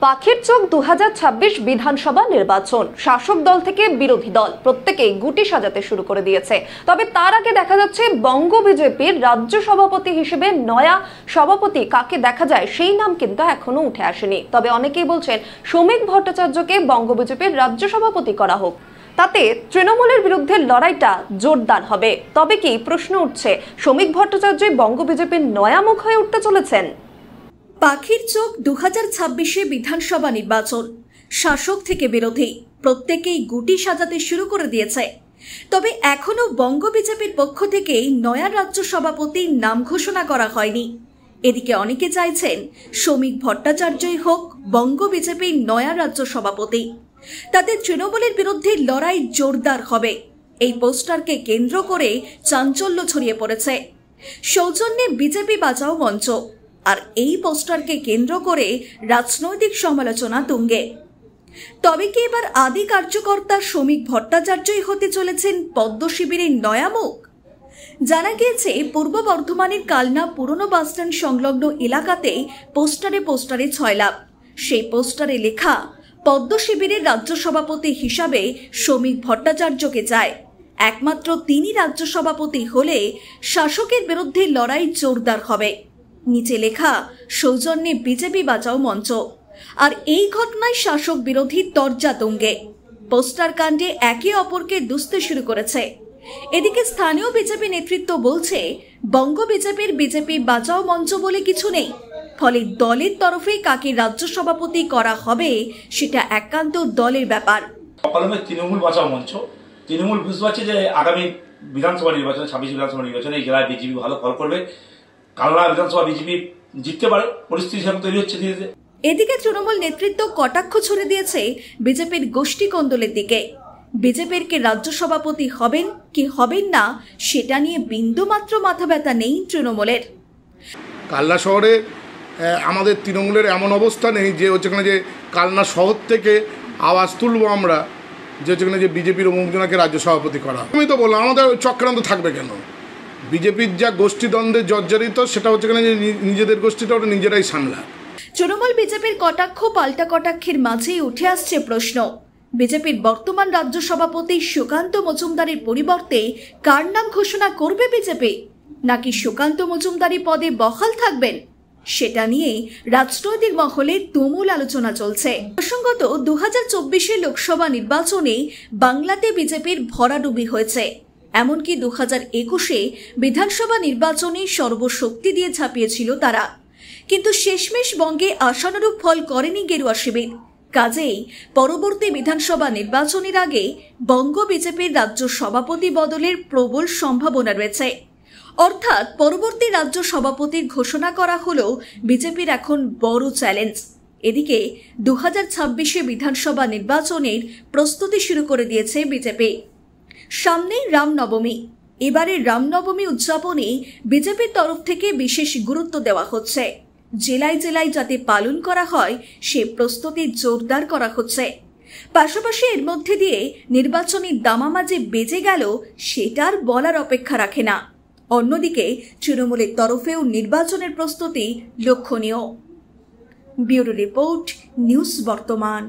পাখির চোখ 2026 বিধানসভা নির্বাচন। শাসক দল থেকে বিরোধী দল প্রত্যেকেই গুটি সাজাতে শুরু করে দিয়েছে। তবে তার আগে দেখা যাচ্ছে বঙ্গ বিজেপির রাজ্য সভাপতি হিসেবে নয়া সভাপতি কাকে দেখা যায় সেই নাম কিন্তু এখনো উঠে আসেনি। তবে অনেকেই বলছেন শ্রমিক ভট্টাচার্যকে বঙ্গ বিজেপির রাজ্য সভাপতি করা হোক, তাতে তৃণমূলের বিরুদ্ধে লড়াইটা জোরদার হবে। তবে কি প্রশ্ন উঠছে, শ্রমিক ভট্টাচার্য বঙ্গ বিজেপির নয়া মুখ হয়ে উঠতে চলেছেন? পাখির চোখ 2026 বিধানসভা নির্বাচন। শাসক থেকে বিরোধী প্রত্যেকেই গুটি সাজাতে শুরু করে দিয়েছে। তবে এখনো বঙ্গ বিজেপির পক্ষ থেকে নয়া রাজ্য সভাপতির নাম ঘোষণা করা হয়নি। এদিকে অনেকে চাইছেন শ্রমিক ভট্টাচার্যই হোক বঙ্গ বিজেপির নয়া রাজ্য সভাপতি, তাতে তৃণমূলের বিরুদ্ধে লড়াই জোরদার হবে। এই পোস্টারকে কেন্দ্র করে চাঞ্চল্য ছড়িয়ে পড়েছে। সৌজন্যে বিজেপি বাঁচাও মঞ্চ, আর এই পোস্টারকে কেন্দ্র করে রাজনৈতিক সমালোচনা তুঙ্গে। তবে কি এবার আদি কার্যকর্তা শ্রমিক ভট্টাচার্যই হতে চলেছেন পদ্ম শিবিরের নয়া মুখ? জানা গিয়েছে পূর্ব বর্ধমানের কালনা পুরনো বাসস্ট্যান্ড সংলগ্ন এলাকাতে পোস্টারে ছয়লাভ। সেই পোস্টারে লেখা পদ্ম শিবিরের রাজ্য সভাপতি হিসাবে শ্রমিক ভট্টাচার্যকে চায়। একমাত্র তিনি রাজ্য সভাপতি হলে শাসকের বিরুদ্ধে লড়াই জোরদার হবে। নিচে লেখা সৌজন্যে বিজেপি বাঁচাও মঞ্চ। আর এই ঘটনায় শাসক বিরোধী তরজা তুঙ্গে। পোস্টার কাণ্ডে একে অপরকে দুষতে শুরু করেছে। এদিকে স্থানীয় বিজেপি নেতৃত্ব বলছে বঙ্গ বিজেপির বিজেপি বাঁচাও মঞ্চ বলে কিছু নেই, ফলে দলের তরফে কাকে রাজ্য সভাপতি করা হবে সেটা একান্ত দলের ব্যাপার। তৃণমূল বাঁচাও মঞ্চ, তৃণমূল বুঝতে পারছে যে আগামী বিধানসভা নির্বাচনে 26 বিধানসভা নির্বাচনে এই জেলায় বিজেপি ভালো ফল করবে। কালনা বিধানসভা বিজেপি জিততে পারে, পরিস্থিতি সেরকম তৈরি হচ্ছে ধীরে ধীরে। এদিকে তৃণমূল নেতৃত্ব কটাক্ষ ছুড়ে দিয়েছে বিজেপির গোষ্ঠী কোন্দলের দিকে। বিজেপির কে রাজ্য সভাপতি হবেন কি হবেন না সেটা নিয়ে বিন্দুমাত্র মাথা ব্যথা নেই তৃণমূলের। কালনা শহরে আমাদের তৃণমূলের এমন অবস্থা নেই যে যেখানে যে কালনা শহর থেকে আওয়াজ তুলব আমরা যেখানে যে বিজেপির অমুকজনাকে রাজ্য সভাপতি করা। আমি তো বললাম আমাদের চক্রান্ত থাকবে কেন? বিজেপির যা গোষ্ঠীদ্বন্দ্বে জর্জরিত সেটা হচ্ছে কেন যে নিজেদের গোষ্ঠীটা ওটা নিজেরাই সামলা। তৃণমূল বিজেপির কটাক্ষ পাল্টা কটাক্ষের মাঝেই উঠে আসছে প্রশ্ন, বিজেপির বর্তমান রাজ্য সভাপতি সুকান্ত মজুমদারের পরিবর্তে কার নাম ঘোষণা করবে বিজেপি? নাকি সুকান্ত মজুমদারি পদে বহাল থাকবেন? সেটা নিয়ে রাজনৈতিক মহলে তুমুল আলোচনা চলছে। প্রসঙ্গত 2024 লোকসভা নির্বাচনে বাংলাতে বিজেপির ভরাডুবি হয়েছে। এমনকি 2021 বিধানসভা নির্বাচনে সর্বশক্তি দিয়ে ঝাঁপিয়েছিল তারা, কিন্তু শেষমেশ বঙ্গে আশানুরূপ ফল করেনি গেরুয়া শিবির। কাজেই পরবর্তী বিধানসভা নির্বাচনের আগে বঙ্গ বিজেপির রাজ্য সভাপতি বদলের প্রবল সম্ভাবনা রয়েছে। অর্থাৎ পরবর্তী রাজ্য সভাপতির ঘোষণা করা হলেও বিজেপির এখন বড় চ্যালেঞ্জ। এদিকে 2026 বিধানসভা নির্বাচনের প্রস্তুতি শুরু করে দিয়েছে বিজেপি। সামনেই রামনবমী। এবারে রামনবমী উদযাপনে বিজেপির তরফ থেকে বিশেষ গুরুত্ব দেওয়া হচ্ছে। জেলায় জেলায় যাতে পালন করা হয় সে প্রস্তুতি জোরদার করা হচ্ছে। পাশাপাশি এর মধ্যে দিয়ে নির্বাচনী দামামা যে বেজে গেল সেটার বলার অপেক্ষা রাখে না। অন্যদিকে তৃণমূলের তরফেও নির্বাচনের প্রস্তুতি লক্ষণীয়। ব্যুরো রিপোর্ট, নিউজ বর্তমান।